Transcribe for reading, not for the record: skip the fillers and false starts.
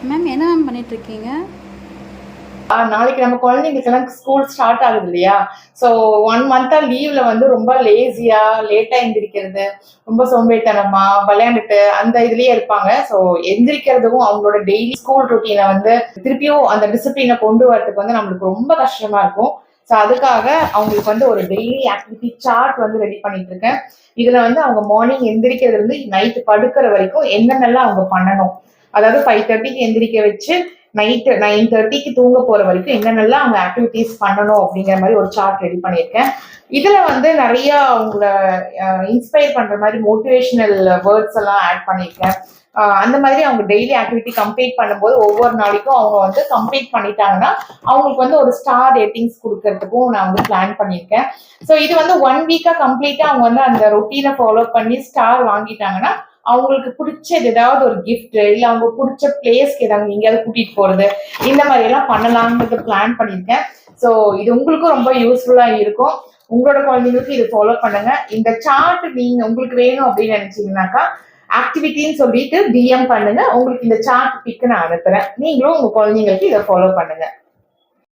Ma'am என்ன ma'am பண்ணிட்டு இருக்கீங்க? நாளைக்கு நம்ம குழந்தைங்களுக்கெல்லாம் ஸ்கூல் ஸ்டார்ட் ஆகுது இல்லையா? ஸோ 1 மந்த்தா லீவ்ல வந்து ரொம்ப லேசியா, லேட்டா எந்திரிக்கிறது, ரொம்ப சோம்பேறித்தனமா, விளையாண்டுட்டு அந்த இதுலயே இருப்பாங்க. ஸோ எந்திரிக்கிறதுக்கும் அவங்களோட டெய்லி ஸ்கூல் ரொட்டீனை வந்து திருப்பியும் அந்த டிசிப்ளினை கொண்டு வரதுக்கு வந்து நம்மளுக்கு ரொம்ப கஷ்டமா இருக்கும். ஸோ அதுக்காக அவங்களுக்கு வந்து ஒரு டெய்லி ஆக்டிவிட்டி சார்ட் வந்து ரெடி பண்ணிட்டு இருக்கேன். இதுல வந்து அவங்க மார்னிங் எந்திரிக்கிறது இருந்து நைட்டு படுக்கிற வரைக்கும் என்னென்னலாம் அவங்க பண்ணணும், அதாவது 5:30க்கு எந்திரிக்க வச்சு நைட்டு 9:30க்கு தூங்க போற வரைக்கும் என்னென்னலாம் அவங்க ஆக்டிவிட்டிஸ் பண்ணணும் அப்படிங்கிற மாதிரி ஒரு சார்ட் ரெடி பண்ணியிருக்கேன். இதுல வந்து நிறைய அவங்கள இன்ஸ்பயர் பண்ற மாதிரி மோட்டிவேஷனல் வேர்ட்ஸ் எல்லாம் ஆட் பண்ணியிருக்கேன். அந்த மாதிரி அவங்க டெய்லி ஆக்டிவிட்டி கம்ப்ளீட் பண்ணும்போது ஒவ்வொரு நாளைக்கும் அவங்க வந்து கம்ப்ளீட் பண்ணிட்டாங்கன்னா அவங்களுக்கு வந்து ஒரு ஸ்டார் ரேட்டிங்ஸ் கொடுக்கறதுக்கும் நான் வந்து பிளான் பண்ணியிருக்கேன். ஸோ இது வந்து 1 வீக்கா கம்ப்ளீட்டா அவங்க வந்து அந்த ரொட்டீனை ஃபாலோ பண்ணி ஸ்டார் வாங்கிட்டாங்கன்னா அவங்களுக்கு பிடிச்சது ஏதாவது ஒரு கிஃப்ட் இல்ல அவங்க பிடிச்ச பிளேஸ்க்கு ஏதாவது எங்கேயாவது கூட்டிட்டு போறது இந்த மாதிரி எல்லாம் பண்ணலாம்ன்றது பிளான் பண்ணியிருக்கேன். ஸோ இது உங்களுக்கும் ரொம்ப யூஸ்ஃபுல்லா இருக்கும். உங்களோட குழந்தைங்களுக்கு இது ஃபாலோ பண்ணுங்க. இந்த சார்ட் நீங்க உங்களுக்கு வேணும் அப்படின்னு நினைச்சீங்கன்னாக்கா ஆக்டிவிட்டின்னு சொல்லிட்டு டிஎம் பண்ணுங்க. உங்களுக்கு இந்த சார்ட் பிக் நான் அனுப்புறேன். நீங்களும் உங்க குழந்தைங்களுக்கு இதை ஃபாலோ பண்ணுங்க.